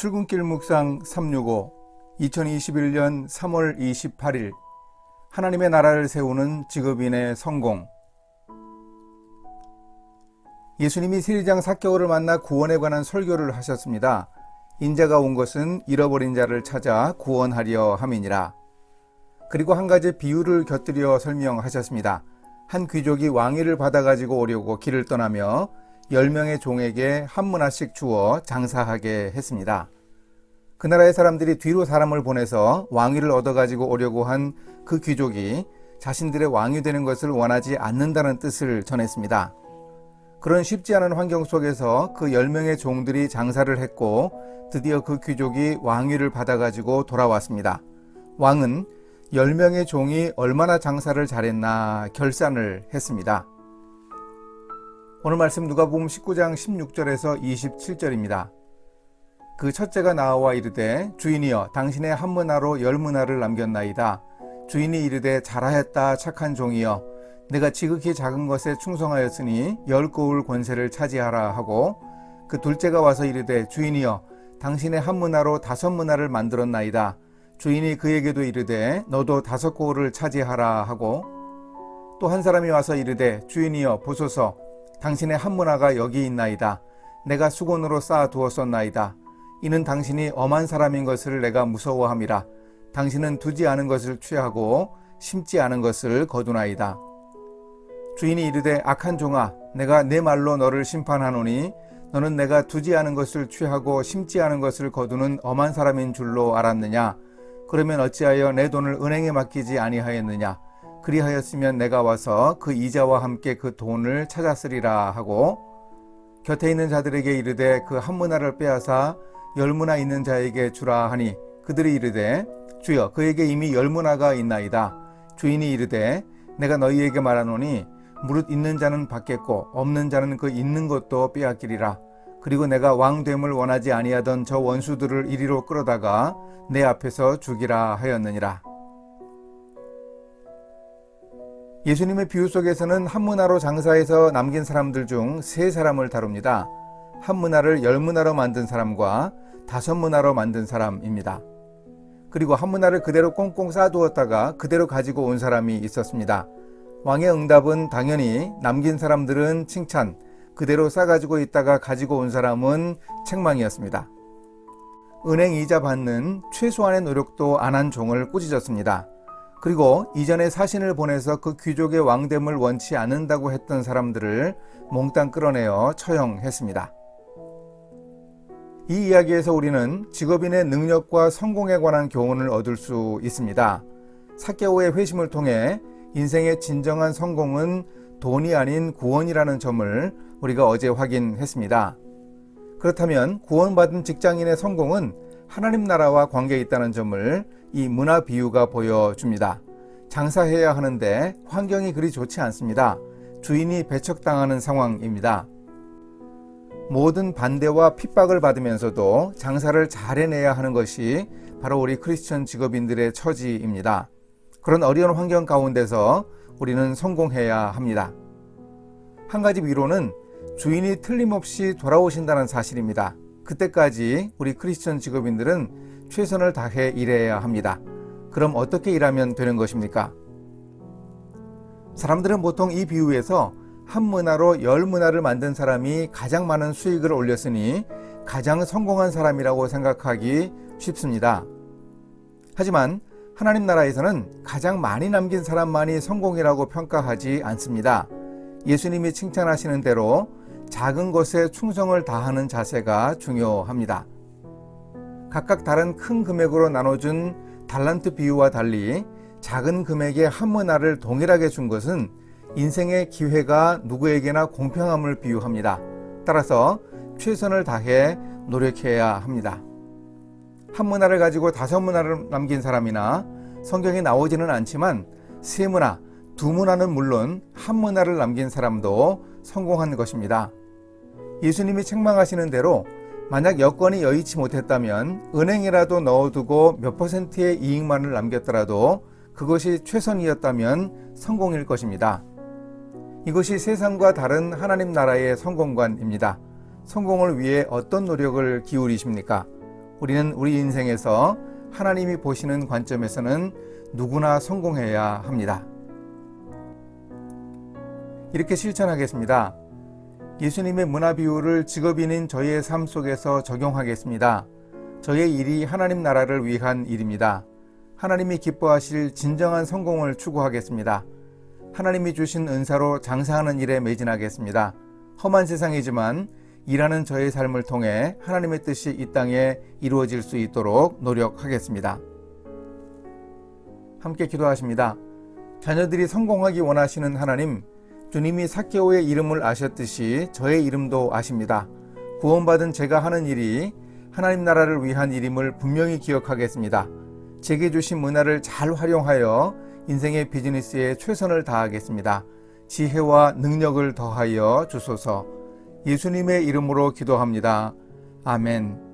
출근길 묵상 365 2021년 3월 28일 하나님의 나라를 세우는 직업인의 성공. 예수님이 세리장 삭개오를 만나 구원에 관한 설교를 하셨습니다. 인자가 온 것은 잃어버린 자를 찾아 구원하려 함이니라. 그리고 한 가지 비유를 곁들여 설명하셨습니다. 한 귀족이 왕위를 받아가지고 오려고 길을 떠나며 10명의 종에게 한 문화씩 주어 장사하게 했습니다. 그 나라의 사람들이 뒤로 사람을 보내서 왕위를 얻어가지고 오려고 한 그 귀족이 자신들의 왕이 되는 것을 원하지 않는다는 뜻을 전했습니다. 그런 쉽지 않은 환경 속에서 그 10명의 종들이 장사를 했고 드디어 그 귀족이 왕위를 받아가지고 돌아왔습니다. 왕은 10명의 종이 얼마나 장사를 잘했나 결산을 했습니다. 오늘 말씀 누가복음 19장 16절에서 27절입니다. 그 첫째가 나와 이르되 주인이여 당신의 한 문화로 10문화를 남겼나이다. 주인이 이르되 잘하였다 착한 종이여 내가 지극히 작은 것에 충성하였으니 10고울 권세를 차지하라 하고 그 둘째가 와서 이르되 주인이여 당신의 한 문화로 5문화를 만들었나이다. 주인이 그에게도 이르되 너도 5고울을 차지하라 하고 또 한 사람이 와서 이르되 주인이여 보소서 당신의 한 문화가 여기 있나이다. 내가 수건으로 쌓아 두었었나이다. 이는 당신이 엄한 사람인 것을 내가 무서워함이라. 당신은 두지 않은 것을 취하고 심지 않은 것을 거두나이다. 주인이 이르되 악한 종아 내가 내 말로 너를 심판하노니 너는 내가 두지 않은 것을 취하고 심지 않은 것을 거두는 엄한 사람인 줄로 알았느냐. 그러면 어찌하여 내 돈을 은행에 맡기지 아니하였느냐. 그리하였으면 내가 와서 그 이자와 함께 그 돈을 찾았으리라 하고 곁에 있는 자들에게 이르되 그 한 문화를 빼앗아 10문화 있는 자에게 주라 하니 그들이 이르되 주여 그에게 이미 10문화가 있나이다. 주인이 이르되 내가 너희에게 말하노니 무릇 있는 자는 받겠고 없는 자는 그 있는 것도 빼앗기리라. 그리고 내가 왕됨을 원하지 아니하던 저 원수들을 이리로 끌어다가 내 앞에서 죽이라 하였느니라. 예수님의 비유 속에서는 한 문화로 장사해서 남긴 사람들 중 3사람을 다룹니다. 한 문화를 10문화로 만든 사람과 5문화로 만든 사람입니다. 그리고 한 문화를 그대로 꽁꽁 싸두었다가 그대로 가지고 온 사람이 있었습니다. 왕의 응답은 당연히 남긴 사람들은 칭찬, 그대로 싸가지고 있다가 가지고 온 사람은 책망이었습니다. 은행 이자 받는 최소한의 노력도 안 한 종을 꾸짖었습니다. 그리고 이전에 사신을 보내서 그 귀족의 왕됨을 원치 않는다고 했던 사람들을 몽땅 끌어내어 처형했습니다. 이 이야기에서 우리는 직업인의 능력과 성공에 관한 교훈을 얻을 수 있습니다. 삭개오의 회심을 통해 인생의 진정한 성공은 돈이 아닌 구원이라는 점을 우리가 어제 확인했습니다. 그렇다면 구원받은 직장인의 성공은 하나님 나라와 관계에 있다는 점을 이 문화 비유가 보여줍니다. 장사해야 하는데 환경이 그리 좋지 않습니다. 주인이 배척당하는 상황입니다. 모든 반대와 핍박을 받으면서도 장사를 잘 해내야 하는 것이 바로 우리 크리스천 직업인들의 처지입니다. 그런 어려운 환경 가운데서 우리는 성공해야 합니다. 한 가지 위로는 주인이 틀림없이 돌아오신다는 사실입니다. 그때까지 우리 크리스천 직업인들은 최선을 다해 일해야 합니다. 그럼 어떻게 일하면 되는 것입니까? 사람들은 보통 이 비유에서 한 문화로 10문화를 만든 사람이 가장 많은 수익을 올렸으니 가장 성공한 사람이라고 생각하기 쉽습니다. 하지만 하나님 나라에서는 가장 많이 남긴 사람만이 성공이라고 평가하지 않습니다. 예수님이 칭찬하시는 대로 작은 것에 충성을 다하는 자세가 중요합니다. 각각 다른 큰 금액으로 나눠준 달란트 비유와 달리 작은 금액의 한 문화를 동일하게 준 것은 인생의 기회가 누구에게나 공평함을 비유합니다. 따라서 최선을 다해 노력해야 합니다. 한 문화를 가지고 5문화를 남긴 사람이나 성경에 나오지는 않지만 3문화, 2문화는 물론 한 문화를 남긴 사람도 성공한 것입니다. 예수님이 책망하시는 대로 만약 여건이 여의치 못했다면 은행이라도 넣어두고 몇 %의 이익만을 남겼더라도 그것이 최선이었다면 성공일 것입니다. 이것이 세상과 다른 하나님 나라의 성공관입니다. 성공을 위해 어떤 노력을 기울이십니까? 우리는 우리 인생에서 하나님이 보시는 관점에서는 누구나 성공해야 합니다. 이렇게 실천하겠습니다. 예수님의 문화 비유를 직업인인 저희의 삶 속에서 적용하겠습니다. 저의 일이 하나님 나라를 위한 일입니다. 하나님이 기뻐하실 진정한 성공을 추구하겠습니다. 하나님이 주신 은사로 장사하는 일에 매진하겠습니다. 험한 세상이지만 일하는 저의 삶을 통해 하나님의 뜻이 이 땅에 이루어질 수 있도록 노력하겠습니다. 함께 기도하십니다. 자녀들이 성공하기 원하시는 하나님, 주님이 삭개오의 이름을 아셨듯이 저의 이름도 아십니다. 구원받은 제가 하는 일이 하나님 나라를 위한 일임을 분명히 기억하겠습니다. 제게 주신 문화를 잘 활용하여 인생의 비즈니스에 최선을 다하겠습니다. 지혜와 능력을 더하여 주소서. 예수님의 이름으로 기도합니다. 아멘.